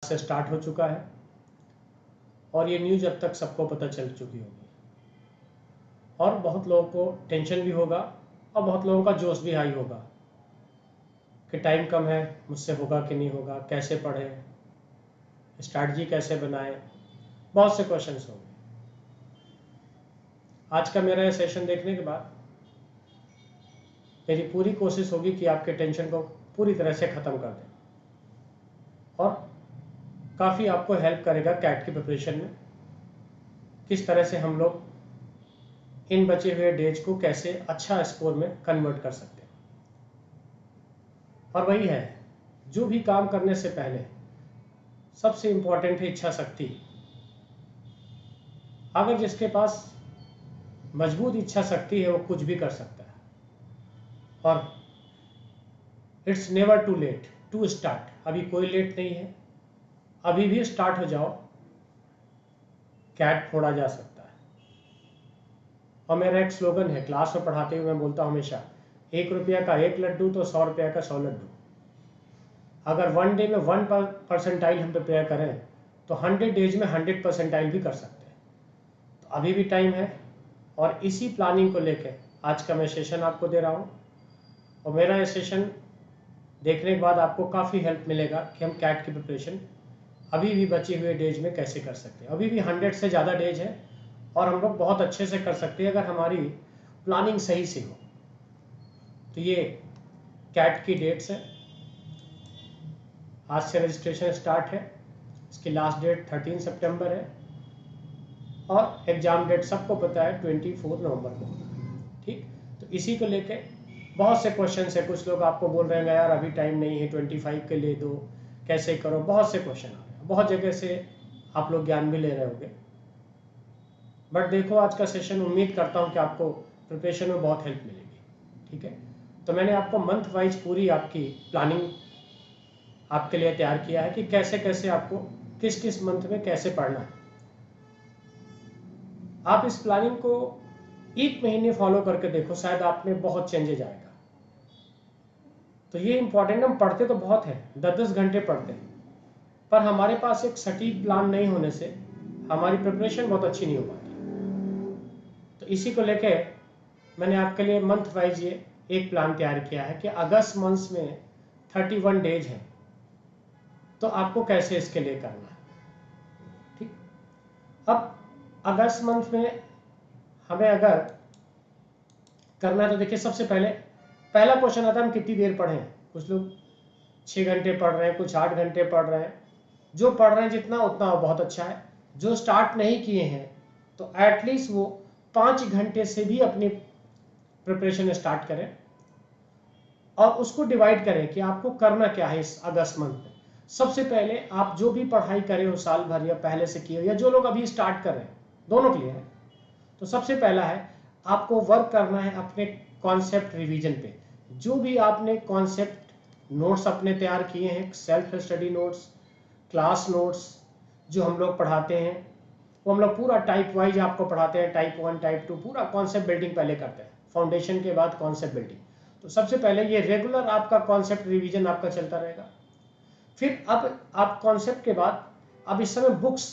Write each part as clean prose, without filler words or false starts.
से स्टार्ट हो चुका है और ये न्यूज़ अब तक सबको पता चल चुकी होगी और बहुत लोगों को टेंशन भी होगा और बहुत लोगों का जोश भी हाई होगा कि टाइम कम है, मुझसे होगा कि नहीं होगा, कैसे पढ़ें, स्ट्रैटेजी कैसे बनाएं, बहुत से क्वेश्चंस होंगे। आज का मेरा ये सेशन देखने के बाद मेरी पूरी कोशिश होगी कि आपके टेंशन को पूरी तरह से ख़त्म कर दें और काफ़ी आपको हेल्प करेगा कैट की प्रिपरेशन में, किस तरह से हम लोग इन बचे हुए डेज को कैसे अच्छा स्कोर में कन्वर्ट कर सकते हैं। और वही है, जो भी काम करने से पहले सबसे इम्पोर्टेंट है इच्छा शक्ति। अगर जिसके पास मजबूत इच्छा शक्ति है वो कुछ भी कर सकता है और it's never too late to start. अभी कोई लेट नहीं है, अभी भी स्टार्ट हो जाओ, कैट फोड़ा जा सकता है। और मेरा एक स्लोगन है, क्लास में पढ़ाते हुए मैं बोलता हूँ हमेशा, 1 रुपया का 1 लड्डू तो 100 रुपया का 100 लड्डू। अगर 1 डे में 1% हम प्रिपेयर करें तो 100 डेज में 100% भी कर सकते हैं। तो अभी भी टाइम है और इसी प्लानिंग को लेकर आज का मैं सेशन आपको दे रहा हूँ। और मेरा ये सेशन देखने के बाद आपको काफ़ी हेल्प मिलेगा कि हम कैट की प्रिपरेशन अभी भी बचे हुए डेज में कैसे कर सकते हैं। अभी भी 100 से ज़्यादा डेज है और हम लोग बहुत अच्छे से कर सकते हैं अगर हमारी प्लानिंग सही से हो। तो ये कैट की डेट्स है, आज से रजिस्ट्रेशन स्टार्ट है, इसकी लास्ट डेट 13 सितंबर है और एग्ज़ाम डेट सबको पता है 24 नवंबर को। ठीक, तो इसी को लेके बहुत से क्वेश्चन है। कुछ लोग आपको बोल रहे हैं यार अभी टाइम नहीं है, 25 के ले दो, कैसे करो, बहुत से क्वेश्चन आ रहे हैं, बहुत जगह से आप लोग ज्ञान भी ले रहे होंगे। बट देखो आज का सेशन उम्मीद करता हूँ कि आपको प्रिपरेशन में बहुत हेल्प मिलेगी। ठीक है, तो मैंने आपको मंथ वाइज पूरी आपकी प्लानिंग आपके लिए तैयार किया है कि कैसे कैसे आपको किस किस मंथ में कैसे पढ़ना है। आप इस प्लानिंग को 1 महीने फॉलो करके देखो, शायद आप में बहुत चेंजेज आएगा। तो ये इंपॉर्टेंट, हम पढ़ते तो बहुत हैं, 10-10 घंटे पढ़ते हैं, पर हमारे पास एक सटीक प्लान नहीं होने से हमारी प्रिपरेशन बहुत अच्छी नहीं हो पाती। तो इसी को लेके मैंने आपके लिए मंथ वाइज ये एक प्लान तैयार किया है कि अगस्त मंथ में 31 डेज हैं, तो आपको कैसे इसके लिए करना है। ठीक, अब अगस्त मंथ में हमें अगर करना है तो देखिए, सबसे पहला क्वेश्चन आता है हम कितनी देर पढ़ें। कुछ लोग 6 घंटे पढ़ रहे हैं, कुछ 8 घंटे पढ़ रहे हैं। जो पढ़ रहे हैं जितना उतना बहुत अच्छा है। जो स्टार्ट नहीं किए हैं तो एटलीस्ट वो 5 घंटे से भी अपनी प्रिपरेशन स्टार्ट करें और उसको डिवाइड करें कि आपको करना क्या है इस अगस्त मंथ में। सबसे पहले आप जो भी पढ़ाई करे हो साल भर या पहले से किए हो, या जो लोग अभी स्टार्ट कर रहे हैं, दोनों के लिए है। तो सबसे पहला है आपको वर्क करना है अपने कॉन्सेप्ट रिवीजन पे। जो भी आपने कॉन्सेप्ट नोट्स अपने तैयार किए हैं, self study notes, class notes जो हम लोग पढ़ाते हैं, वो हम लोग पूरा टाइप वाइज आपको पढ़ाते हैं, टाइप 1 टाइप 2, पूरा कॉन्सेप्ट बिल्डिंग पहले करते हैं, फाउंडेशन के बाद कॉन्सेप्ट बिल्डिंग। तो सबसे पहले ये रेगुलर आपका कॉन्सेप्ट रिवीजन आपका चलता रहेगा। फिर अब आप कॉन्सेप्ट के बाद, अब इस समय बुक्स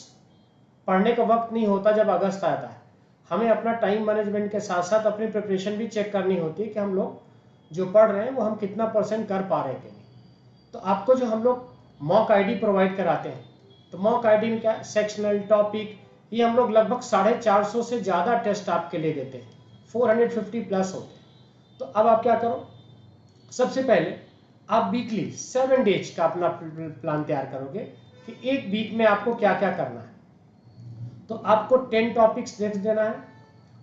पढ़ने का वक्त नहीं होता जब अगस्त आता है, हमें अपना टाइम मैनेजमेंट के साथ साथ अपनी प्रिपरेशन भी चेक करनी होती है कि हम लोग जो पढ़ रहे हैं वो हम कितना % कर पा रहे हैं कि नहीं। तो आपको जो हम लोग मॉक आईडी प्रोवाइड कराते हैं, तो मॉक आईडी में क्या, सेक्शनल, टॉपिक, ये हम लोग लगभग 450 से ज़्यादा टेस्ट आपके ले देते हैं, 450 प्लस होते हैं। तो अब आप क्या करो, सबसे पहले आप वीकली 7 डेज का अपना प्लान तैयार करोगे कि एक वीक में आपको क्या क्या करना है। तो आपको 10 टॉपिक्स दे देना है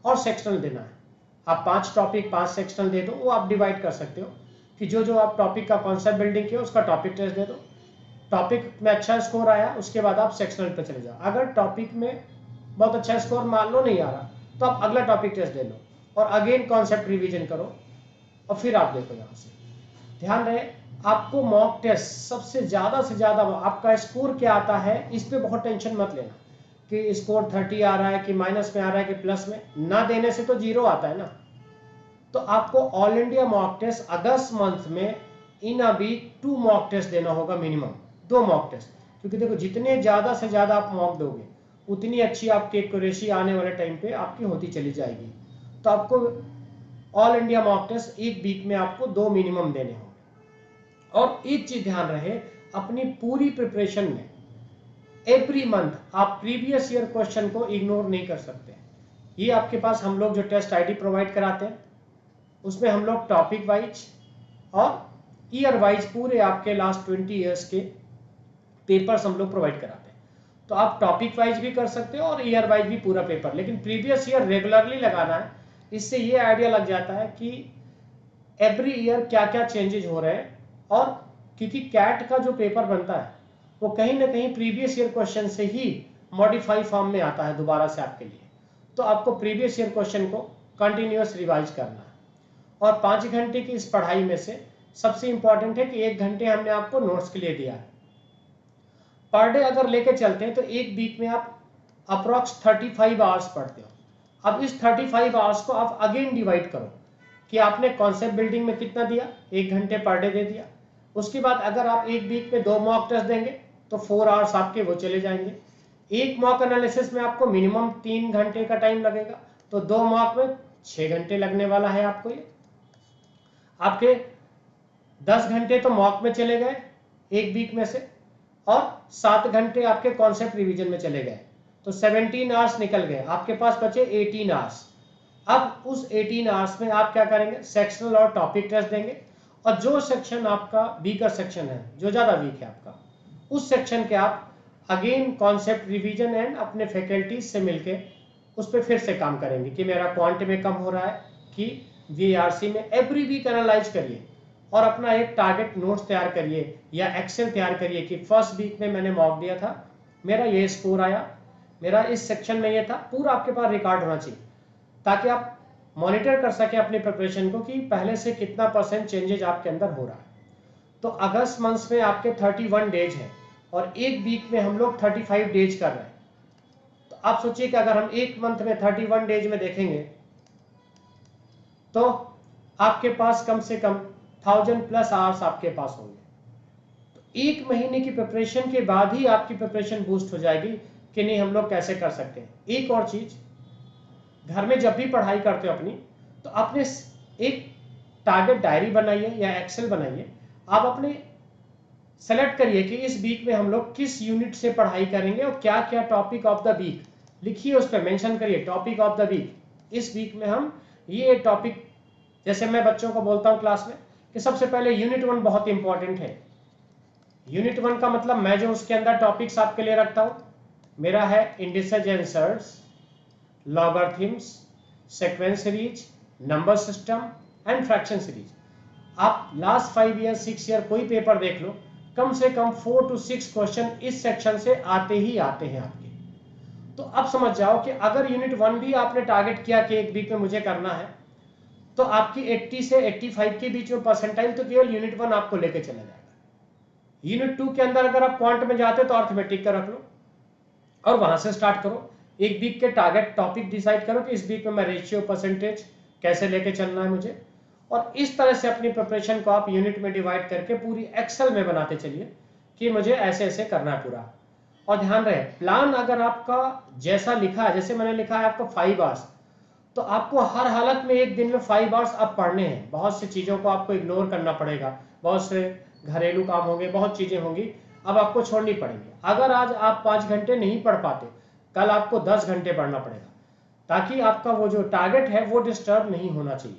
और सेक्शनल देना है। आप 5 टॉपिक 5 सेक्शनल दे दो, वो आप डिवाइड कर सकते हो कि जो जो आप टॉपिक का कॉन्सेप्ट बिल्डिंग किया उसका टॉपिक टेस्ट दे दो। टॉपिक में अच्छा स्कोर आया उसके बाद आप सेक्शनल पे चले जाओ। अगर टॉपिक में बहुत अच्छा स्कोर मान लो नहीं आ रहा तो आप अगला टॉपिक टेस्ट दे लो और अगेन कॉन्सेप्ट रिवीजन करो और फिर आप देखो। यहाँ से ध्यान रहे, आपको मॉक टेस्ट सबसे ज़्यादा से ज़्यादा, आपका स्कोर क्या आता है इस पर बहुत टेंशन मत लेना कि स्कोर 30 आ रहा है कि माइनस में आ रहा है कि प्लस में। ना देने से तो 0 आता है ना। तो आपको ऑल इंडिया मॉक टेस्ट अगस्त मंथ में इन अ वीक 2 मॉक टेस्ट देना होगा, मिनिमम 2 मॉक टेस्ट। क्योंकि देखो जितने ज़्यादा से ज़्यादा आप मॉक दोगे उतनी अच्छी आपकी एक्यूरेसी आने वाले टाइम पे आपकी होती चली जाएगी। तो आपको ऑल इंडिया मॉक टेस्ट एक वीक में आपको 2 मिनिमम देने होंगे। और एक चीज ध्यान रहे, अपनी पूरी प्रिपरेशन में एवरी मंथ आप प्रीवियस ईयर क्वेश्चन को इग्नोर नहीं कर सकते। ये आपके पास हम लोग जो टेस्ट आईडी प्रोवाइड कराते हैं उसमें हम लोग टॉपिक वाइज और ईयर वाइज पूरे आपके लास्ट 20 ईयर्स के पेपर्स हम लोग प्रोवाइड कराते हैं। तो आप टॉपिक वाइज भी कर सकते हो और ईयर वाइज भी पूरा पेपर, लेकिन प्रीवियस ईयर रेगुलरली लगाना है। इससे ये आइडिया लग जाता है कि एवरी ईयर क्या क्या चेंजेस हो रहे हैं, और क्योंकि कैट का जो पेपर बनता है वो कहीं ना कहीं प्रीवियस ईयर क्वेश्चन से ही मॉडिफाई फॉर्म में आता है दोबारा से आपके लिए। तो आपको प्रीवियस ईयर क्वेश्चन को कंटिन्यूअस रिवाइज करना है। और 5 घंटे की इस पढ़ाई में से सबसे इंपॉर्टेंट है कि 1 घंटे हमने आपको नोट्स के लिए दिया है। पर डे अगर लेके चलते हैं तो एक वीक में आप अप्रॉक्स 35 आवर्स पढ़ते हो। अब इस 35 आवर्स को आप अगेन डिवाइड करो कि आपने कॉन्सेप्ट बिल्डिंग में कितना दिया, 1 घंटे पर डे दे दिया। उसके बाद अगर आप एक वीक में 2 मॉक टेस्ट देंगे तो 4 आवर्स आपके वो चले जाएंगे। एक मॉक एनालिसिस में आपको मिनिमम 3 घंटे का टाइम लगेगा, तो 2 मॉक में 6 घंटे लगने वाला है आपको। ये आपके 10 घंटे तो मॉक में चले गए एक वीक में से, और 7 घंटे आपके कॉन्सेप्ट रिवीजन में चले गए, तो 17 आवर्स निकल गए। आपके पास बचे 18 आवर्स। अब उस 18 आवर्स में आप क्या करेंगे, सेक्शनल और टॉपिक टेस्ट देंगे। और जो सेक्शन आपका वीकर सेक्शन है, जो ज़्यादा वीक है आपका, उस सेक्शन के आप अगेन कॉन्सेप्ट रिवीजन एंड अपने फैकल्टीज से मिलके उस पर फिर से काम करेंगे कि मेरा क्वांट में कम हो रहा है कि वीआरसी में। एवरी वीक एनालाइज करिए और अपना एक टारगेट नोट्स तैयार करिए या एक्सेल तैयार करिए कि फर्स्ट वीक में मैंने मॉक दिया था, मेरा ये स्कोर आया, मेरा इस सेक्शन में ये था। पूरा आपके पास रिकॉर्ड होना चाहिए ताकि आप मॉनिटर कर सके अपनी प्रिपरेशन को कि पहले से कितना % चेंजेज आपके अंदर हो रहा है। तो अगस्त मंथ में आपके 31 डेज हैं और एक वीक में हम लोग 35 डेज कर रहे हैं। तो आप सोचिए कि अगर हम एक मंथ में 31 डेज में देखेंगे तो आपके पास कम से कम 1000+ आवर्स आपके पास होंगे। तो एक महीने की प्रिपरेशन के बाद ही आपकी प्रिपरेशन बूस्ट हो जाएगी कि नहीं हम लोग कैसे कर सकते हैं। एक और चीज, घर में जब भी पढ़ाई करते हो अपनी, तो अपने एक टारगेट डायरी बनाइए या एक्सेल बनाइए। आप अपने सेलेक्ट करिए कि इस वीक में हम लोग किस यूनिट से पढ़ाई करेंगे और क्या क्या टॉपिक ऑफ द वीक लिखिए, उस पर मेंशन करिए टॉपिक ऑफ द वीक। इस वीक में हम ये टॉपिक, जैसे मैं बच्चों को बोलता हूँ क्लास में कि सबसे पहले यूनिट 1 बहुत इंपॉर्टेंट है। यूनिट 1 का मतलब मैं जो उसके अंदर टॉपिक्स आपके लिए रखता हूँ, मेरा है indices and surds, logarithms, sequence series, number system and fraction series. आप लास्ट 5 ईयर 6 ईयर कोई पेपर देख लो, कम से कम 4 to 6 क्वेश्चन इस सेक्शन से आते ही आते हैं आपके। तो अब समझ जाओ कि अगर यूनिट 1 भी आपने टारगेट किया कि एक वीक में मुझे करना है, तो आपकी 80 से 85 के बीच में परसेंटाइल तो केवल यूनिट 1 आपको लेके चला जाएगा। यूनिट 2 के अंदर अगर आप क्वांट में जाते हो तो अर्थमेटिक का रख लो और वहां से स्टार्ट करो। एक वीक के टारगेट टॉपिक डिसाइड करो कि इस वीक में मैं रेशियो परसेंटेज कैसे लेके चलना है मुझे, और इस तरह से अपनी प्रिपरेशन को आप यूनिट में डिवाइड करके पूरी एक्सेल में बनाते चलिए कि मुझे ऐसे ऐसे करना है पूरा। और ध्यान रहे, प्लान अगर आपका जैसा लिखा है, जैसे मैंने लिखा है आपको 5 आवर्स, तो आपको हर हालत में एक दिन में 5 आवर्स आप पढ़ने हैं। बहुत सी चीज़ों को आपको इग्नोर करना पड़ेगा, बहुत से घरेलू काम होंगे, बहुत चीज़ें होंगी, अब आपको छोड़नी पड़ेंगी। अगर आज आप 5 घंटे नहीं पढ़ पाते, कल आपको 10 घंटे पढ़ना पड़ेगा, ताकि आपका वो जो टारगेट है वो डिस्टर्ब नहीं होना चाहिए।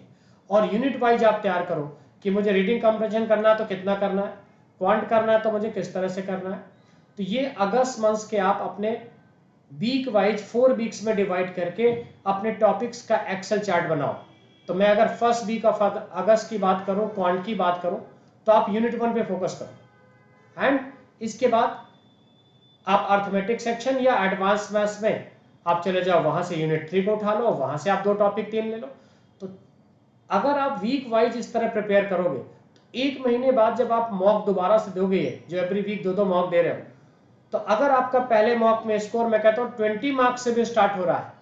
और यूनिट वाइज आप तैयार करो कि मुझे रीडिंग कॉम्प्रिहेंशन करना है तो कितना करना है, क्वांट करना है तो मुझे किस तरह से करना है। तो ये अगस्त मंथ के आप अपने वीक वाइज 4 वीक्स में डिवाइड करके अपने टॉपिक्स का एक्सेल चार्ट बनाओ। तो मैं अगर फर्स्ट वीक ऑफ अगस्त की बात करूं, क्वांट की बात करूं, तो आप यूनिट 1 पे फोकस करो, एंड इसके बाद आप अर्थमेटिक सेक्शन या एडवांस मैथ्स में आप चले जाओ, वहां से यूनिट 3 को उठा लो, वहां से आप 2 टॉपिक 3 ले लो। तो अगर आप वीक वाइज इस तरह प्रिपेयर करोगे तो एक महीने बाद जब आप मॉक दोबारा से दोगे, जो एवरी वीक 2-2 मॉक दे रहे हो, तो अगर आपका पहले मॉक में स्कोर मैं कहता हूँ 20 मार्क्स से भी स्टार्ट हो रहा है,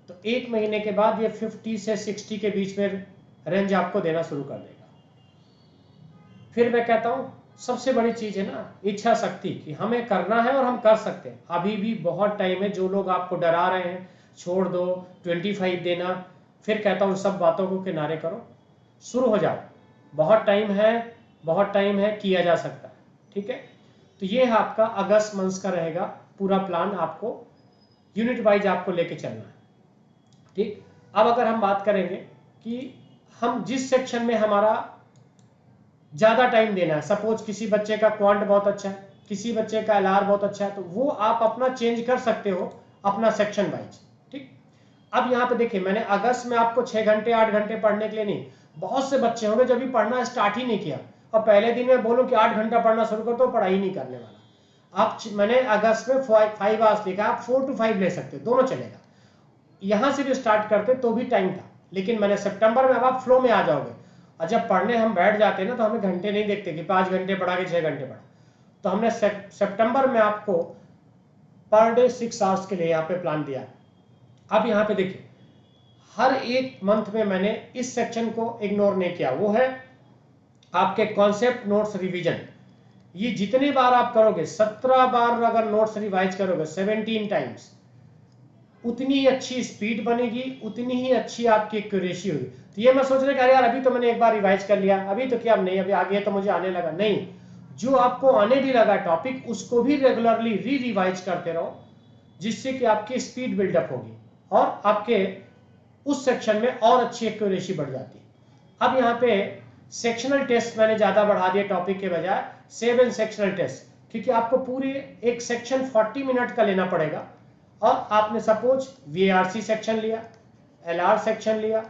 तो एक महीने के बाद ये 50 से 60 के बीच में रेंज आपको देना शुरू कर देगा। फिर मैं कहता हूँ सबसे बड़ी चीज है ना इच्छा शक्ति, कि हमें करना है और हम कर सकते हैं। अभी भी बहुत टाइम है। जो लोग आपको डरा रहे हैं छोड़ दो 25 देना, फिर कहता हूँ सब बातों को किनारे करो, शुरू हो जाओ। बहुत टाइम है, बहुत टाइम है, किया जा सकता है। ठीक है, तो ये है आपका अगस्त मंथ का रहेगा पूरा प्लान, आपको यूनिट वाइज आपको लेके चलना है। ठीक, अब अगर हम बात करेंगे कि हम जिस सेक्शन में हमारा ज्यादा टाइम देना है, सपोज किसी बच्चे का क्वांट बहुत अच्छा है, किसी बच्चे का एलआर बहुत अच्छा है, तो वो आप अपना चेंज कर सकते हो अपना सेक्शन वाइज। ठीक, अब यहाँ पे देखिए मैंने अगस्त में आपको 6 घंटे 8 घंटे पढ़ने के लिए नहीं, बहुत से बच्चे होंगे जो अभी पढ़ना स्टार्ट ही नहीं किया, और पहले दिन में बोलो कि 8 घंटा पढ़ना शुरू कर, तो पढ़ाई नहीं करने वाला। आप मैंने अगस्त में 5 आवर्स लिखा, आप 4 to 5 ले सकते हो, दोनों चलेगा। यहां से भी स्टार्ट करते तो भी टाइम था, लेकिन मैंने सितंबर में, अब आप फ्लो में आ जाओगे, और जब पढ़ने हम बैठ जाते हैं ना तो हमें घंटे नहीं देखते कि 5 घंटे पढ़ा के 6 घंटे पढ़ा, तो हमने सितंबर में आपको पर डे 6 आवर्स के लिए यहाँ पे प्लान दिया। अब यहाँ पे देखिए हर एक मंथ में मैंने इस सेक्शन को इग्नोर नहीं किया, वो है आपके कॉन्सेप्ट नोट्स रिवीजन। ये जितनी बार आप करोगे, 17 बार अगर नोट्स रिवाइज करोगे 17 टाइम्स, उतनी ही अच्छी स्पीड बनेगी, उतनी ही अच्छी आपकी एक्यूरेसी होगी। तो ये मैं सोच रहा कि यार अभी तो मैंने एक बार रिवाइज कर लिया, अभी तो क्या नहीं, अभी आगे तो मुझे आने लगा, नहीं, जो आपको आने भी लगा टॉपिक उसको भी रेगुलरली रिवाइज करते रहो, जिससे कि आपकी स्पीड बिल्डअप होगी और आपके उस सेक्शन में और अच्छी एक्यूरेसी बढ़ जाती है। अब यहाँ पे सेक्शनल टेस्ट मैंने ज्यादा बढ़ा दिया टॉपिक के बजाय, 7 सेक्शनल टेस्ट, क्योंकि आपको पूरे एक सेक्शन 40 मिनट का लेना पड़ेगा, और आपने सपोज वीआरसी सेक्शन लिया, एलआर सेक्शन लिया,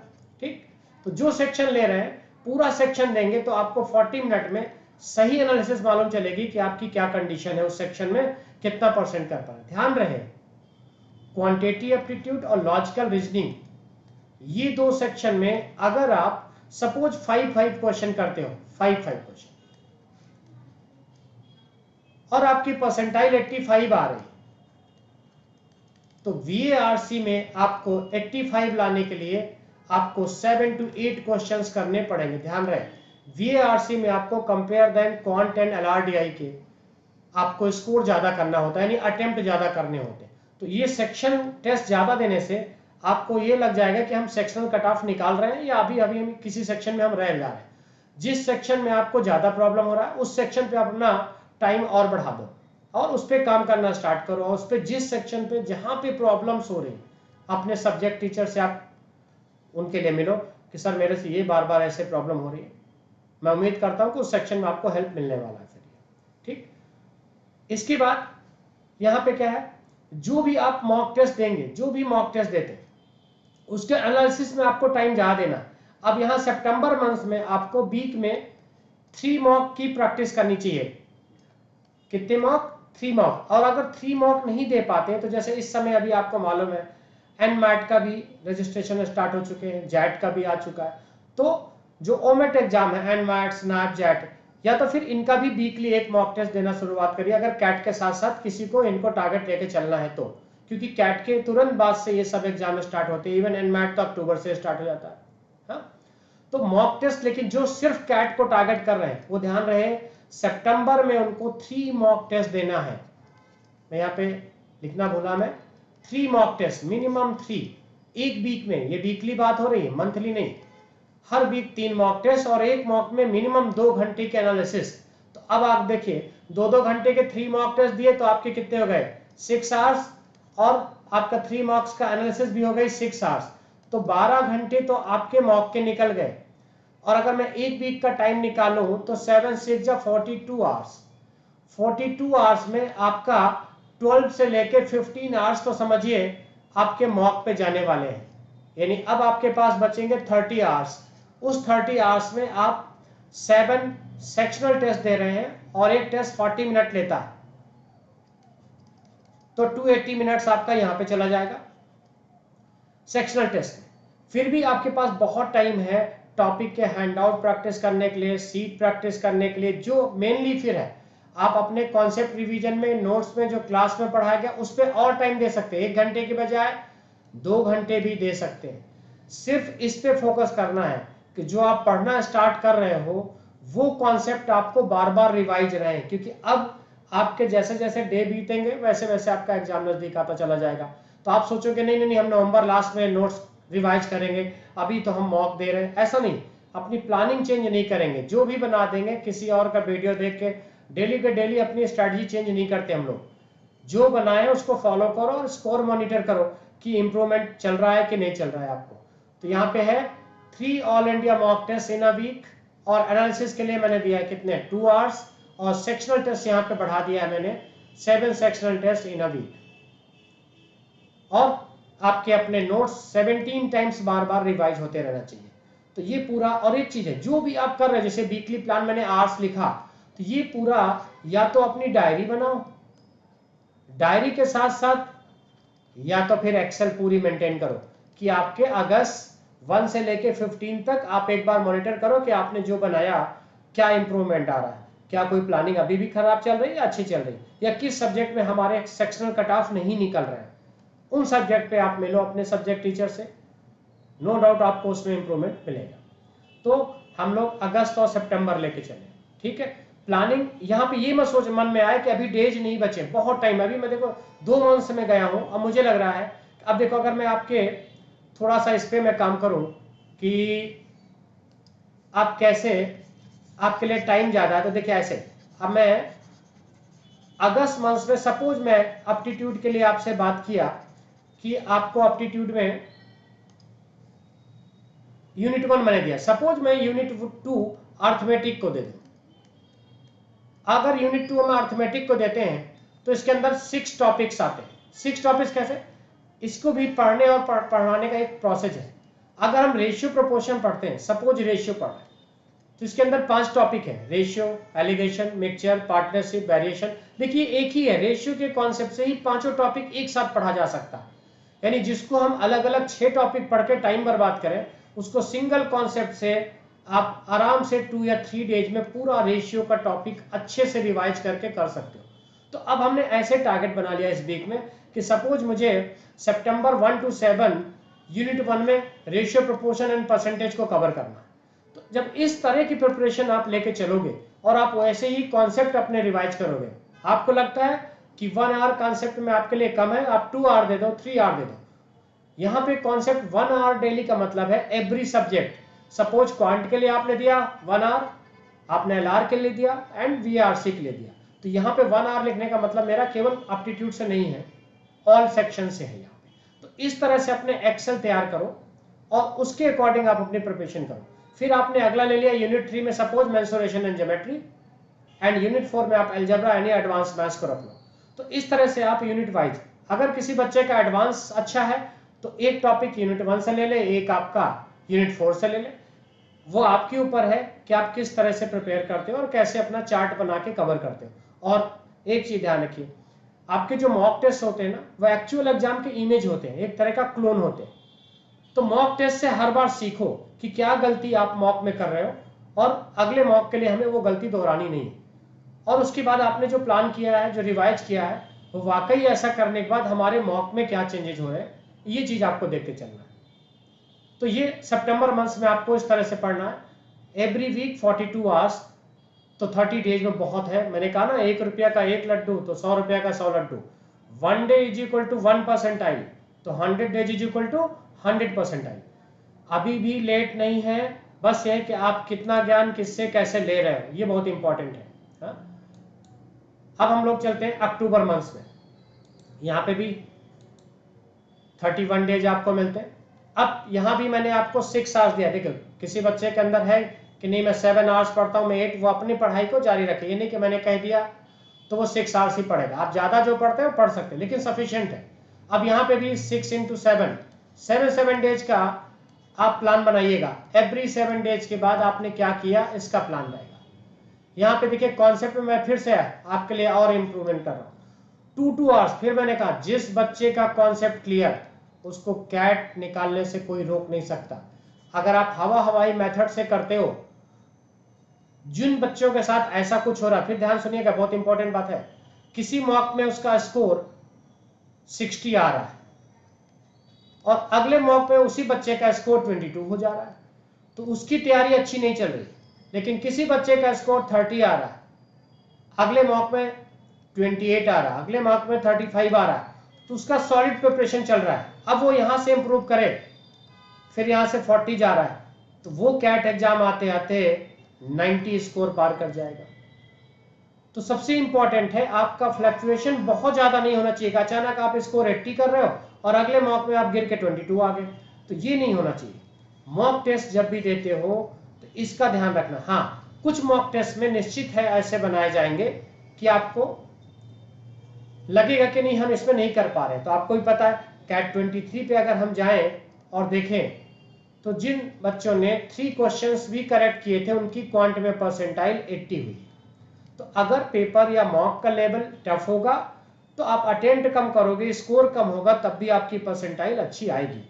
ठीक, तो जो सेक्शन ले रहे हैं पूरा सेक्शन देंगे तो आपको 40 मिनट में सही एनालिसिस मालूम चलेगी कि आपकी क्या कंडीशन है, उस सेक्शन में कितना परसेंट कर पा रहे। ध्यान रहे क्वांटिटेटिव एप्टीट्यूड और लॉजिकल रीजनिंग, ये दो सेक्शन में अगर आप सपोज 5 क्वेश्चन करते हो, 5 क्वेश्चन, और आपकी परसेंटाइल 85 आ रही, तो वीएआरसी में आपको 85 लाने के लिए आपको 7 to 8 क्वेश्चंस करने पड़ेंगे। ध्यान रहे वीएआरसी में आपको compare then quant and LRDI के आपको स्कोर ज्यादा करना होता है, यानी अटेम्प्ट ज्यादा करने होते हैं। तो ये सेक्शन टेस्ट ज्यादा देने से आपको ये लग जाएगा कि हम सेक्शनल कट ऑफ निकाल रहे हैं, या अभी अभी हम किसी सेक्शन में हम रह जा रहे हैं। जिस सेक्शन में आपको ज्यादा प्रॉब्लम हो रहा है उस सेक्शन पे अपना टाइम और बढ़ा दो और उस पर काम करना स्टार्ट करो, और उस पर जिस सेक्शन पे जहां पे प्रॉब्लम्स हो रही अपने सब्जेक्ट टीचर से आप उनके लिए मिलो कि सर मेरे से ये बार बार ऐसे प्रॉब्लम हो रही है, मैं उम्मीद करता हूं कि उस सेक्शन में आपको हेल्प मिलने वाला है। फिर ठीक, इसके बाद यहाँ पे क्या है, जो भी आप मॉक टेस्ट देंगे, जो भी मॉक टेस्ट देते हैं उसके एनालिसिस में आपको टाइम ज्यादा देना। अब यहाँ सितंबर मंथ में आपको वीक में 3 मॉक की प्रैक्टिस करनी चाहिए। कितने मॉक? 3 मॉक। और अगर 3 मॉक नहीं दे पाते तो जैसे इस समय अभी आपको मालूम है एनमैट का भी रजिस्ट्रेशन स्टार्ट हो चुके हैं, जैट का भी आ चुका है, तो जो ओमेट एग्जाम है एनमैट स्नैप जैट, या तो फिर इनका भी वीकली एक मॉक टेस्ट देना शुरुआत करिए, अगर कैट के साथ साथ किसी को इनको टारगेट लेके चलना है तो, क्योंकि कैट के तुरंत बाद से ये सब एग्जाम स्टार्ट होते हैं, इवन एनमैट तो अक्टूबर से स्टार्ट हो जाता है। हाँ? तो मॉक टेस्ट, लेकिन जो सिर्फ कैट को टारगेट कर रहे हैं वो ध्यान रहे सितंबर में उनको 3 मॉक टेस्ट देना है। मैं यहाँ पे लिखना भूला मैं, 3 मॉक टेस्ट, मिनिमम 3 एक वीक में, ये वीकली बात हो रही है, मंथली नहीं, हर वीक 3 मॉक टेस्ट और एक मॉक में मिनिमम 2 घंटे के एनालिसिस। तो अब आप देखिए 2-2 घंटे के 3 मॉक टेस्ट दिए तो आपके कितने हो गए 6 आवर्स, और आपका 3 मार्क्स का एनालिसिस भी हो गई 6 आवर्स, तो 12 घंटे तो आपके मॉक के निकल गए। और अगर मैं एक वीक का टाइम निकालूं तो 7 6 जा 42 आवर्स, 42 आवर्स में आपका 12 से लेके 15 आवर्स तो समझिए आपके मॉक पे जाने वाले हैं, यानी अब आपके पास बचेंगे 30 आवर्स। उस 30 आवर्स में आप 7 सेक्शनल टेस्ट दे रहे हैं और एक टेस्ट 40 मिनट लेता है, तो 280 मिनट्स आपका यहां पे चला जाएगा सेक्शनल टेस्ट में। फिर भी आपके पास बहुत टाइम है टॉपिक के हैंडआउट प्रैक्टिस करने के लिए, सीट प्रैक्टिस करने के लिए, जो मेनली फिर है आप अपने कॉन्सेप्ट रिवीजन में, नोट्स में जो क्लास में पढ़ाया गया उस पर और टाइम दे सकते हैं, 1 घंटे के बजाय 2 घंटे भी दे सकते हैं। सिर्फ इस पे फोकस करना है कि जो आप पढ़ना स्टार्ट कर रहे हो वो कॉन्सेप्ट आपको बार बार रिवाइज रहे, क्योंकि अब आपके जैसे जैसे डे बीतेंगे वैसे वैसे आपका एग्जाम नजदीक आता चला जाएगा। तो आप सोचोगे नहीं नहीं नहीं हम नवंबर लास्ट में नोट्स रिवाइज करेंगे, अभी तो हम मॉक दे रहे हैं, ऐसा नहीं। अपनी प्लानिंग चेंज नहीं करेंगे, जो भी बना देंगे किसी और का वीडियो देख के डेली के डेली अपनी स्ट्रैटेजी चेंज नहीं करते हम लोग। जो बनाए उसको फॉलो करो और स्कोर मॉनिटर करो कि इंप्रूवमेंट चल रहा है कि नहीं चल रहा है आपको। तो यहाँ पे है 3 all India mock test in a week, और एनालिसिस के लिए मैंने दिया है कितने 2 आवर्स, और सेक्शनल टेस्ट यहाँ पे बढ़ा दिया है मैंने 7 sectional test in a week. और आपके अपने नोट्स 17 टाइम्स बार बार रिवाइज होते रहना चाहिए। तो ये पूरा, और एक चीज है जो भी आप कर रहे हैं, जैसे वीकली प्लान मैंने आवर्स लिखा, तो ये पूरा या तो अपनी डायरी बनाओ, डायरी के साथ साथ या तो फिर एक्सेल पूरी मेंटेन करो कि आपके अगस्त 1 से लेके 15 तक आप एक बार मॉनिटर करो कि आपने जो बनाया क्या इंप्रूवमेंट आ रहा है, क्या कोई प्लानिंग अभी भी खराब चल रही है या अच्छी चल रही है, या किस सब्जेक्ट में हमारे सेक्शनल कट ऑफ नहीं निकल रहे हैं, उन सब्जेक्ट पे आप मिलो अपने सब्जेक्ट टीचर से, नो डाउट आपको उसमें इंप्रूवमेंट मिलेगा। तो हम लोग अगस्त और सितंबर लेके चले, ठीक है। प्लानिंग यहाँ पे ये मत सोच मन में आए कि अभी डेज नहीं बचे, बहुत टाइम, अभी मैं देखो 2 मंथ से मैं गया हूँ, अब मुझे लग रहा है अब देखो अगर मैं आपके थोड़ा सा इस पे मैं काम करूं कि आप कैसे, आपके लिए टाइम ज्यादा है, तो देखिए ऐसे, अब मैं अगस्त मंथ में सपोज मैं एप्टीट्यूड के लिए आपसे बात किया कि आपको एप्टीट्यूड में यूनिट 1 मैंने दिया, सपोज मैं यूनिट 2 अर्थमेटिक को दे दूं। अगर यूनिट 2 में अर्थमेटिक को देते हैं तो इसके अंदर 6 टॉपिक्स आते हैं। 6 टॉपिक्स कैसे, इसको भी पढ़ने और पढ़ाने का एक प्रोसेस है। अगर हम रेशियो प्रोपोर्शन पढ़ते हैं, सपोज रेशियो पढ़ रहे हैं, तो इसके अंदर 5 टॉपिक है, ratio, alligation, mixture, partnership, variation. देखिए एक ही है, रेशियो के कॉन्सेप्ट से ही 5 टॉपिक एक साथ पढ़ा जा सकता है। यानी जिसको हम अलग अलग 6 टॉपिक पढ़ के टाइम बर्बाद करें, उसको सिंगल कॉन्सेप्ट से आप आराम से 2 या 3 डेज में पूरा रेशियो का टॉपिक अच्छे से रिवाइज करके कर सकते हो। तो अब हमने ऐसे टारगेट बना लिया इस वीक में कि सपोज मुझे सितंबर 1 to 7 यूनिट 1 में रेशियो, प्रोपोर्शन एंड परसेंटेज को कवर करना। तो जब इस तरह की प्रिपरेशन आप लेके चलोगे और आप वैसे ही कॉन्सेप्ट अपने रिवाइज करोगे, आपको लगता है कि 1 आवर कॉन्सेप्ट में आपके लिए कम है, आप 2 आवर दे दो, 3 आवर दे दो। यहाँ पे कॉन्सेप्ट 1 आवर डेली का मतलब है एवरी सब्जेक्ट। सपोज क्वांट के लिए आपने दिया 1 आवर, आपने एलआर के लिए दिया एंड वीआरसी के लिए दिया, तो यहाँ पे 1 आवर लिखने का मतलब मेरा केवल एप्टीट्यूड से नहीं है, ऑल सेक्शन से है यहाँ पे। तो इस तरह से अपने एक्सेल तैयार करो और उसके अकॉर्डिंग आप अपनी प्रिपरेशन करो। फिर आपने अगला ले लिया यूनिट 3 में suppose mensuration and geometry, and unit 4 में आप अलजेब्रा यानी एडवांस मैथ्स को रख लो। तो इस तरह से आप यूनिट वाइज, अगर किसी बच्चे का एडवांस अच्छा है तो एक टॉपिक यूनिट 1 से ले ले, एक आपका यूनिट 4 से ले ले। वो आपके ऊपर है कि आप किस तरह से प्रिपेयर करते हो और कैसे अपना चार्ट बना के कवर करते हो। और एक चीज ध्यान रखिए, आपके जो मॉक टेस्ट होते हैं ना, वो एक्चुअल एग्जाम के इमेज होते हैं, एक तरह का क्लोन होते हैं। तो मॉक टेस्ट से हर बार सीखो कि क्या गलती आप मॉक में कर रहे हो और अगले मॉक के लिए हमें वो गलती दोहरानी नहीं है। और उसके बाद आपने जो प्लान किया है, जो रिवाइज किया है, वो वाकई ऐसा करने के बाद हमारे मॉक में क्या चेंजेस हो रहे हैं, ये चीज आपको देखते चलना है। तो ये सितंबर मंथ में आपको इस तरह से पढ़ना है, एवरी वीक 42 आवर्स, तो 30 डेज में बहुत है। मैंने कहा ना 1 रुपया का 1 लड्डू तो 100 रुपया का 100 laddoo. 1 day is equal to 1 percentile, तो 100 days is equal to 100 percentile. अभी भी लेट नहीं है, बस ये कि आप कितना ज्ञान किससे कैसे ले रहे हो, ये बहुत इंपॉर्टेंट है। हाँ? अब हम लोग चलते हैं अक्टूबर मंथ में, यहाँ पे भी 31 डेज आपको मिलते हैं। अब यहाँ भी मैंने आपको 6 आवर्स दिया। देखो किसी बच्चे के अंदर है कि नहीं मैं 7 आवर्स पढ़ता हूँ, मैं 8, वो अपनी पढ़ाई को जारी रखे, ये नहीं कि मैंने कह दिया तो वो 6 आवर्स ही पढ़ेगा। आप ज्यादा जो पढ़ते हो पढ़ सकते हैं, लेकिन सफिशियंट है। अब यहाँ पे भी 6 into 7, 7 डेज का आप प्लान बनाइएगा। एवरी 7 डेज के बाद आपने क्या किया इसका प्लान रहेगा। यहाँ पे देखिए कॉन्सेप्ट में मैं फिर से आपके लिए और इंप्रूवमेंट कर रहा हूँ। 2 आवर्स, फिर मैंने कहा जिस बच्चे का कॉन्सेप्ट क्लियर, उसको कैट निकालने से कोई रोक नहीं सकता। अगर आप हवा हवाई मेथड से करते हो, जिन बच्चों के साथ ऐसा कुछ हो रहा, फिर ध्यान सुनिएगा, बहुत इंपॉर्टेंट बात है, किसी मॉक में उसका स्कोर 60 आ रहा है और अगले मॉक पे उसी बच्चे का स्कोर 22 हो जा रहा है, तो उसकी तैयारी अच्छी नहीं चल रही। लेकिन किसी बच्चे का स्कोर 30 आ रहा है, अगले मॉक में 28 आ रहा है, अगले मॉक में 35 आ रहा है, तो उसका सॉलिड प्रिपरेशन चल रहा है। अब वो यहां से इंप्रूव करे, फिर यहां से 40 जा रहा है, तो वो कैट एग्जाम आते आते 90 स्कोर पार कर जाएगा। तो सबसे इंपॉर्टेंट है आपका फ्लक्चुएशन बहुत ज्यादा नहीं होना चाहिए। अचानक आप स्कोर 80 कर रहे हो और अगले मॉक में आप गिर के 22 आ गए, तो ये नहीं होना चाहिए। मॉक टेस्ट जब भी देते हो तो इसका ध्यान रखना। हाँ, कुछ मॉक टेस्ट में निश्चित है ऐसे बनाए जाएंगे कि आपको लगेगा कि नहीं हम इसमें नहीं कर पा रहे, तो आपको भी पता है कैट 23 पे अगर हम जाएं और देखें तो जिन बच्चों ने 3 क्वेश्चंस भी करेक्ट किए थे उनकी क्वांट में परसेंटाइल 80 हुई। तो अगर पेपर या मॉक का लेवल टफ होगा तो आप अटेम्प्ट कम करोगे, स्कोर कम होगा, तब भी आपकी परसेंटाइल अच्छी आएगी।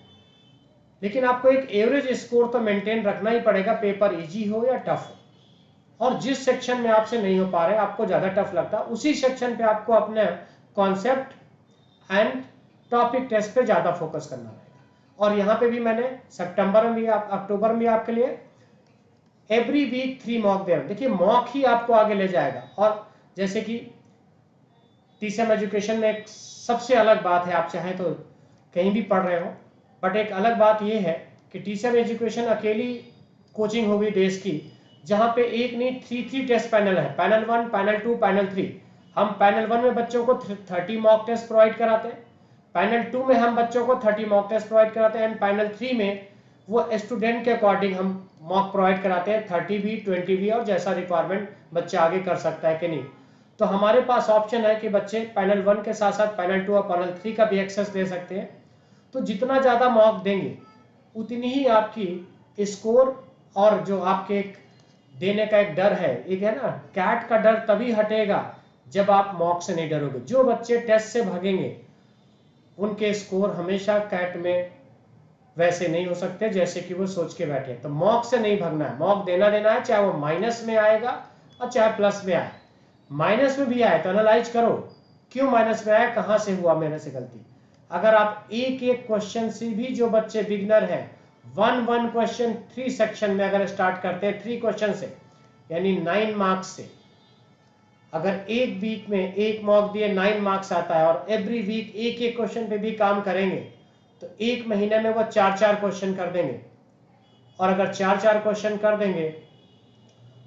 लेकिन आपको एक एवरेज स्कोर तो मेंटेन रखना ही पड़ेगा, पेपर इजी हो या टफ हो। और जिस सेक्शन में आपसे नहीं हो पा रहे, आपको ज्यादा टफ लगता, उसी सेक्शन पे आपको अपने कॉन्सेप्ट एंड टॉपिक टेस्ट पे ज्यादा फोकस करना रहेगा। और यहाँ पे भी मैंने सितंबर में भी अक्टूबर में भी आपके लिए एवरी वीक 3 मॉक दे रहा हूं। देखिए मॉक ही आपको आगे ले जाएगा। और जैसे कि टीसीएम एजुकेशन में एक सबसे अलग बात है, आप चाहें तो कहीं भी पढ़ रहे हो, बट एक अलग बात यह है कि टीसीएम एजुकेशन अकेली कोचिंग होगी देश की जहां पे एक नहीं 3 टेस्ट पैनल है, पैनल 1, पैनल 2, पैनल 3। हम पैनल 1 में बच्चों को 30 मॉक टेस्ट प्रोवाइड कराते हैं, पैनल 2 में हम बच्चों को 30 मॉक टेस्ट प्रोवाइड कराते हैं, एंड पैनल 3 में वो स्टूडेंट के अकॉर्डिंग हम मॉक प्रोवाइड कराते हैं, 30 भी 20 भी, और जैसा रिक्वायरमेंट बच्चा आगे कर सकता है कि नहीं। तो हमारे पास ऑप्शन है कि बच्चे पैनल 1 के साथ साथ पैनल 2 और पैनल 3 का भी एक्सेस दे सकते हैं। तो जितना ज़्यादा मॉक देंगे उतनी ही आपकी स्कोर, और जो आपके एक देने का एक डर है, एक है ना कैट का डर, तभी हटेगा जब आप मॉक से नहीं डरोगे। जो बच्चे टेस्ट से भागेंगे उनके स्कोर हमेशा कैट में वैसे नहीं हो सकते जैसे कि वो सोच के बैठे। तो मॉक से नहीं भागना है, मॉक देना है, चाहे वो माइनस में आएगा और चाहे प्लस में आए। माइनस में भी आए तो एनालाइज करो क्यों माइनस में आया, कहां से हुआ मेरे से गलती। अगर आप एक एक क्वेश्चन से भी, जो बच्चे बिगनर है, 1 क्वेश्चन 3 सेक्शन में अगर स्टार्ट करते हैं 3 क्वेश्चन से, यानी 9 मार्क्स से, अगर एक वीक में एक मॉक दिए 9 मार्क्स आता है और एवरी वीक एक एक क्वेश्चन पे भी काम करेंगे तो एक महीने में वो 4 क्वेश्चन कर देंगे। और अगर 4 क्वेश्चन कर देंगे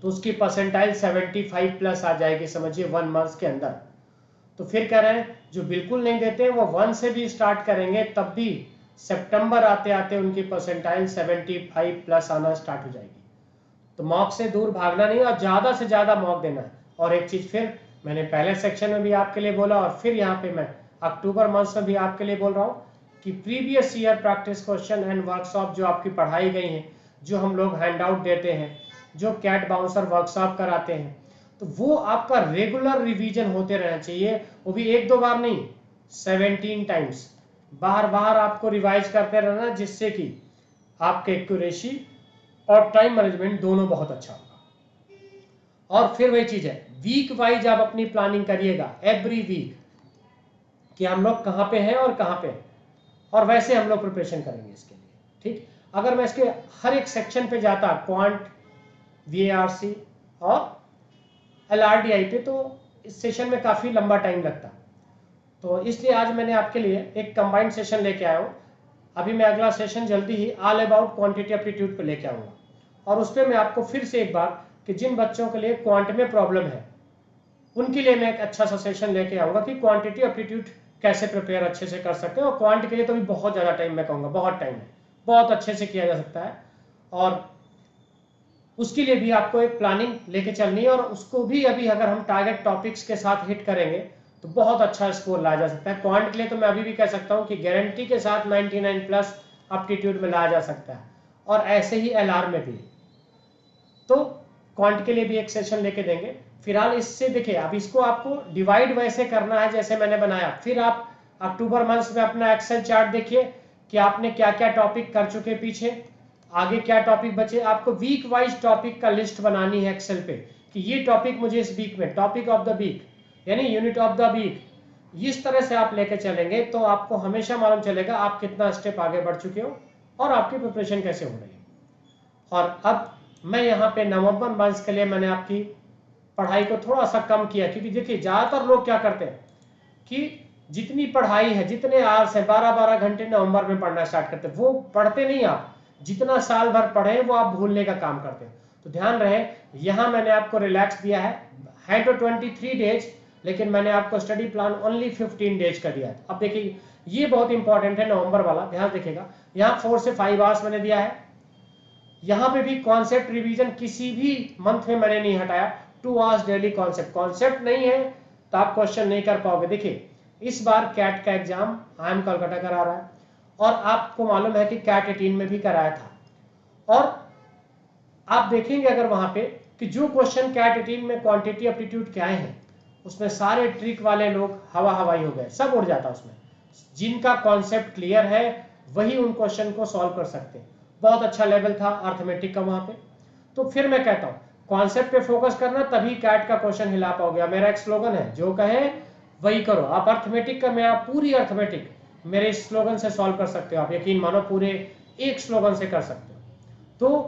तो उसकी परसेंटाइल 75 प्लस आ जाएगी, समझिए 1 मंथ के अंदर। तो फिर कह रहे हैं जो बिल्कुल नहीं देते वो 1 से भी स्टार्ट करेंगे, तब भी सितंबर आते आते उनकी परसेंटाइल 75 प्लस आना स्टार्ट हो जाएगी। तो मॉक से दूर भागना नहीं और ज्यादा से ज्यादा मॉक देना है। और एक चीज फिर मैंने पहले सेक्शन में भी आपके लिए बोला और फिर यहाँ पे मैं अक्टूबर मंथ में भी आपके लिए बोल रहा हूँ कि previous year practice question and workshop जो आपकी पढ़ाई गई हैं, जो हम लोग हैंड आउट देते हैं, जो कैट बाउंसर वर्कशॉप कराते हैं, तो वो आपका रेगुलर रिवीजन होते रहना चाहिए। वो भी 1-2 बार नहीं, 17 टाइम्स बार बार आपको रिवाइज करते रहना, जिससे कि आपके एक्यूरेसी और टाइम मैनेजमेंट दोनों बहुत अच्छा होगा। और फिर वही चीज है, वीक वाइज आप अपनी प्लानिंग करिएगा, एवरी वीक कि हम लोग कहाँ पे हैं और कहाँ पे हैं, और वैसे हम लोग प्रिपरेशन करेंगे इसके लिए। ठीक, अगर मैं इसके हर एक सेक्शन पे जाता, क्वांट, वीएआरसी और एलआरडीआई पे, तो इस सेशन में काफी लंबा टाइम लगता। तो इसलिए आज मैंने आपके लिए एक कंबाइंड सेशन लेके आया हूँ। अभी मैं अगला सेशन जल्दी ही ऑल अबाउट क्वांटिटी एप्टीट्यूड पे लेके आऊंगा, और उस पर मैं आपको फिर से एक बार कि जिन बच्चों के लिए क्वांट में प्रॉब्लम है उनके लिए मैं एक अच्छा सा सेशन लेके आऊंगा कि क्वांटिटी एप्टीट्यूड कैसे प्रिपेयर अच्छे से कर सकते हैं। और क्वांट के लिए तो भी बहुत ज़्यादा टाइम, मैं कहूँगा बहुत टाइम है, बहुत अच्छे से किया जा सकता है। और उसके लिए भी आपको एक प्लानिंग लेके चलनी है, और उसको भी अभी अगर हम टारगेट टॉपिक्स के साथ हिट करेंगे तो बहुत अच्छा स्कोर लाया जा सकता है। क्वांट के लिए तो मैं अभी भी कह सकता हूँ कि गारंटी के साथ 99 प्लस एप्टीट्यूड में लाया जा सकता है, और ऐसे ही एलआर में भी। तो क्वांट के लिए भी एक सेशन लेके देंगे। फिलहाल इससे देखिए, अब इसको आपको डिवाइड वैसे करना है जैसे मैंने बनाया। फिर आप अक्टूबर मंथ में अपना एक्सेल चार्ट देखिए कि आपने क्या क्या टॉपिक कर चुके, पीछे आगे क्या टॉपिक बचे। आपको वीक वाइज टॉपिक का लिस्ट बनानी है एक्सेल पे कि ये टॉपिक मुझे इस वीक में, टॉपिक ऑफ द वीक यानी यूनिट ऑफ द वीक, इस तरह से आप लेके चलेंगे तो आपको हमेशा मालूम चलेगा आप कितना स्टेप आगे बढ़ चुके हो और आपकी प्रिपरेशन कैसे हो रही है। और अब मैं यहाँ पे नवंबर मंथ के लिए मैंने आपकी पढ़ाई को थोड़ा सा कम किया, क्योंकि देखिए ज़्यादातर लोग क्या करते हैं कि जितनी पढ़ाई है, जितने आवर्स है, 12-12 घंटे नवंबर में पढ़ना स्टार्ट करते हैं, वो पढ़ते नहीं। आप जितना साल भर पढ़े वो आप भूलने का काम करते हैं। तो ध्यान रहे, यहाँ मैंने आपको रिलैक्स दिया है तो 23 डेज, लेकिन मैंने आपको स्टडी प्लान ओनली 15 डेज का दिया है। अब देखिए ये बहुत इंपॉर्टेंट है नवंबर वाला, ध्यान देखिएगा। यहाँ 4 से 5 आवर्स मैंने दिया है। यहाँ पे भी कॉन्सेप्ट रिवीजन किसी भी मंथ में मैंने नहीं हटाया। 2 आवर्स डेली कॉन्सेप्ट नहीं है तो आप क्वेश्चन नहीं कर पाओगे। देखिए इस बार कैट का एग्जाम IIM कोलकाता करा रहा है, और आपको मालूम है कि कैट 18 में भी कराया था। और आप देखेंगे अगर वहां पे कि जो क्वेश्चन कैट 18 में क्वांटिटी एप्टीट्यूड के आए हैं, उसमें सारे ट्रिक वाले लोग हवा हवाई हो गए, सब उड़ जाता उसमें। जिनका कॉन्सेप्ट क्लियर है वही उन क्वेश्चन को सॉल्व कर सकते हैं। बहुत अच्छा लेवल था अर्थमेटिक का वहां पे। तो फिर मैं कहता हूं कॉन्सेप्ट पे फोकस करना, तभी कैट का क्वेश्चन हिला पाओगे। मेरा एक स्लोगन है, जो कहे वही करो। आप अर्थमेटिक का, मेरा पूरी अर्थमेटिक मेरे स्लोगन से सॉल्व कर सकते हो। आप यकीन मानो पूरे एक स्लोगन से कर सकते हो। तो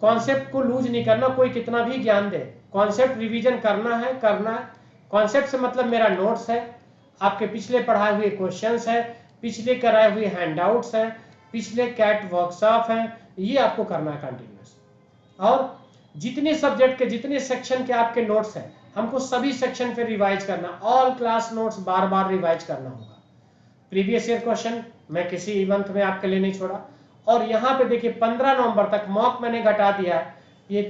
कॉन्सेप्ट को लूज नहीं करना, कोई कितना भी ज्ञान दे, कॉन्सेप्ट रिवीजन करना है। कॉन्सेप्ट से मतलब मेरा नोट्स है, आपके पिछले पढ़ाए हुए क्वेश्चंस है, पिछले कराए हुए हैंडआउट्स हैं, पिछले कैट वर्कशॉप हैं, ये आपको करना है कंटिन्यूस। और जितने सब्जेक्ट के, जितने सेक्शन के आपके नोट्स हैं, हमको सभी सेक्शन पे रिवाइज करना। ऑल क्लास नोट्स बार बार रिवाइज करना होगा। प्रीवियस ईयर क्वेश्चन मैं किसी मंथ में आपके लिए नहीं छोड़ा। और यहाँ पे देखिए 15 नवंबर तक मॉक मैंने घटा दिया है। ये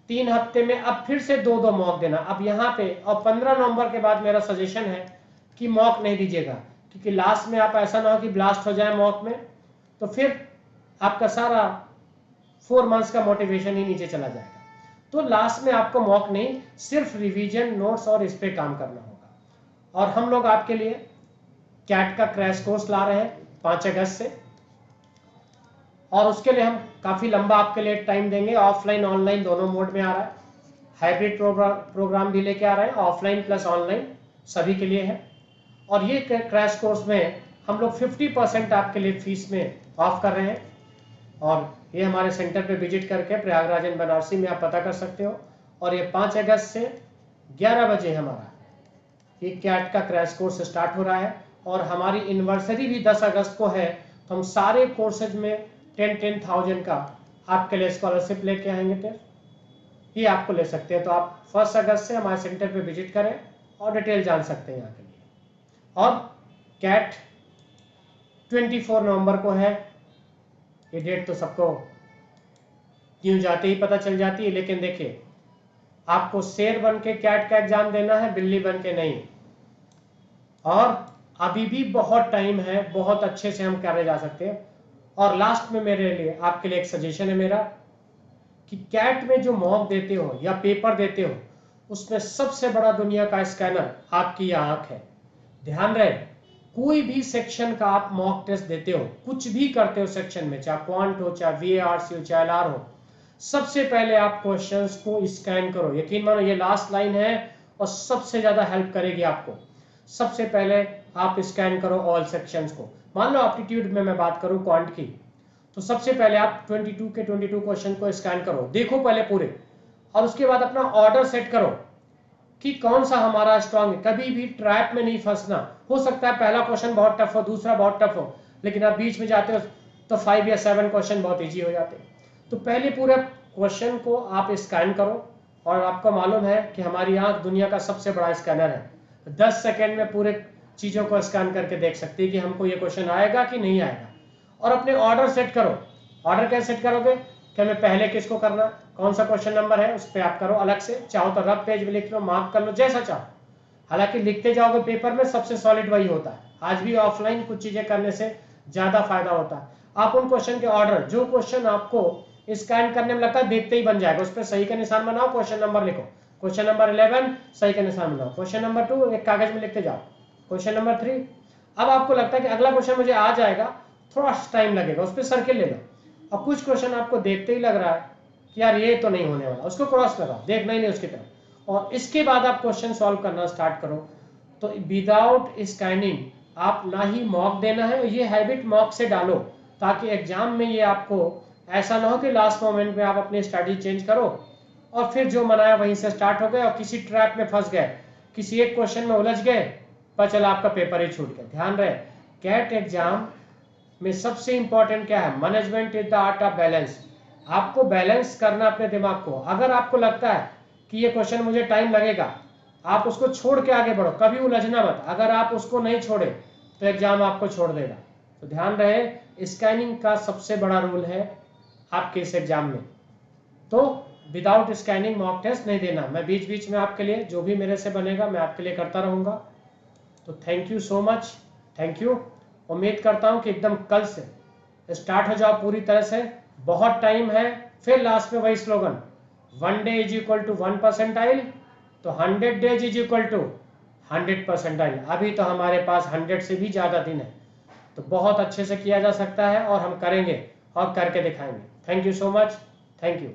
3 हफ्ते में अब फिर से 2-2 मॉक देना अब यहाँ पे। और 15 नवंबर के बाद मेरा सजेशन है कि मॉक नहीं दीजिएगा, क्योंकि लास्ट में आप ऐसा ना हो कि ब्लास्ट हो जाए मॉक में, तो फिर आपका सारा 4 मंथ्स का मोटिवेशन ही नीचे चला जाएगा। तो लास्ट में आपको मॉक नहीं, सिर्फ रिवीजन नोट्स और इस पे काम करना होगा। और हम लोग आपके लिए कैट का क्रैश कोर्स ला रहे हैं 5 अगस्त से, और उसके लिए हम काफी लंबा आपके लिए टाइम देंगे। ऑफलाइन ऑनलाइन दोनों मोड में आ रहा है। हाइब्रिड प्रोग्राम भी लेके आ रहे हैं, ऑफलाइन प्लस ऑनलाइन सभी के लिए है। और ये क्रैश कोर्स में हम लोग 50% आपके लिए फीस में ऑफ कर रहे हैं। और ये हमारे सेंटर पे विजिट करके प्रयागराज एंड बनारसी में आप पता कर सकते हो। और ये 5 अगस्त से 11 बजे हमारा ये कैट का क्रैश कोर्स स्टार्ट हो रहा है। और हमारी एनिवर्सरी भी 10 अगस्त को है, तो हम सारे कोर्सेज में 10,000 का आपके लिए स्कॉलरशिप लेके आएंगे। फिर ये आपको ले सकते हैं। तो आप 1 अगस्त से हमारे सेंटर पे विजिट करें और डिटेल जान सकते हैं यहाँ के लिए। और कैट 24 नवंबर को है। ये डेट तो सबको यूं जाते ही पता चल जाती है, लेकिन देखिए आपको शेर बन के कैट का एग्जाम देना है, बिल्ली बन के नहीं। और अभी भी बहुत टाइम है, बहुत अच्छे से हम करे जा सकते हैं। और लास्ट में मेरे लिए आपके लिए एक सजेशन है मेरा कि कैट में जो मॉक देते हो या पेपर देते हो, उसमें सबसे बड़ा दुनिया का स्कैनर आपकी आंख है। ध्यान रहे, कोई भी सेक्शन का आप मॉक टेस्ट देते हो, कुछ भी करते हो सेक्शन में, चाहे क्वांट हो, चाहे VARC हो, चाहे LR हो, सबसे पहले आप क्वेश्चंस को स्कैन करो। यकीन मानो ये लास्ट लाइन है और सबसे ज्यादा हेल्प करेगी आपको। सबसे पहले आप स्कैन करो ऑल सेक्शंस को। मान लो एप्टीट्यूड में मैं बात करूं क्वांट की, तो सबसे पहले आप 22 के 22 क्वेश्चन को स्कैन करो, देखो पहले पूरे, और उसके बाद अपना ऑर्डर सेट करो कि कौन सा हमारा स्ट्रांग है। कभी भी ट्रैप में नहीं फंसना। हो सकता है पहला क्वेश्चन बहुत टफ हो, दूसरा बहुत टफ हो, लेकिन आप बीच में जाते हो तो 5 या 7 क्वेश्चन बहुत इजी हो जाते हैं। तो पहले पूरे क्वेश्चन को आप स्कैन करो। और आपको मालूम है कि हमारी आंख दुनिया का सबसे बड़ा स्कैनर है। 10 सेकेंड में पूरे चीजों को स्कैन करके देख सकती है कि हमको ये क्वेश्चन आएगा कि नहीं आएगा। और अपने ऑर्डर सेट करो। ऑर्डर कैसे सेट करोगे कि हमें पहले किसको करना, कौन सा क्वेश्चन नंबर है, उस पर आप करो अलग से। चाहो तो रफ पेज में लिख लो, मार्क कर लो, जैसा चाहो। हालांकि लिखते जाओगे पेपर में, सबसे सॉलिड वही होता है। आज भी ऑफलाइन कुछ चीजें करने से ज्यादा फायदा होता है। आप उन क्वेश्चन के ऑर्डर, जो क्वेश्चन आपको स्कैन करने में लगता है देखते ही बन जाएगा, उस पर सही का निशान बनाओ, क्वेश्चन नंबर लिखो। क्वेश्चन नंबर 11 सही का निशान बनाओ, क्वेश्चन नंबर 2 एक कागज में लिखते जाओ, क्वेश्चन नंबर 3। अब आपको लगता है कि अगला क्वेश्चन मुझे आ जाएगा, थोड़ा टाइम लगेगा, उस पर सर्किल ले लो। अब कुछ क्वेश्चन आपको देखते ही लग रहा है कि यार ये तो नहीं होने वाला, उसको क्रॉस करो, देखना ही नहीं उसकी तरफ, और इसके बाद आप क्वेश्चन सॉल्व करना स्टार्ट करो। तो विदाउट स्कैनिंग आप ना ही मॉक देना है, ये हैबिट मॉक से डालो, ताकि एग्जाम में ये आपको ऐसा ना हो कि लास्ट मोमेंट में आप अपनी स्ट्रैटेजी चेंज करो और फिर जो मनाया वहीं से स्टार्ट हो गए और किसी ट्रैप में फंस गए, किसी एक क्वेश्चन में उलझ गए, पर चला आपका पेपर ही छूट गया। ध्यान रहे, कैट एग्जाम में सबसे इंपॉर्टेंट क्या है? Management is the art of balance. आपको बैलेंस करना अपने दिमाग को। अगर आपको लगता है कि ये क्वेश्चन मुझे टाइम लगेगा, आप उसको छोड़ के आगे बढ़ो, कभी उलझना मत। अगर आप उसको नहीं छोड़े तो एग्जाम आपको छोड़ देगा। तो ध्यान रहे, स्कैनिंग का सबसे बड़ा रूल है आपके इस एग्जाम में। तो विदाउट स्कैनिंग मॉक टेस्ट नहीं देना। मैं बीच बीच में आपके लिए जो भी मेरे से बनेगा मैं आपके लिए करता रहूंगा। तो thank you so much, thank you. उम्मीद करता हूं कि एकदम कल से स्टार्ट हो जाओ पूरी तरह से। बहुत टाइम है। फिर लास्ट में वही slogan, 1 day is equal to 1 percentile, तो 100 days is equal to 100 percentile. अभी तो हमारे पास 100 से भी ज़्यादा दिन है, तो बहुत अच्छे से किया जा सकता है और हम करेंगे और करके दिखाएंगे। Thank you so much, thank you.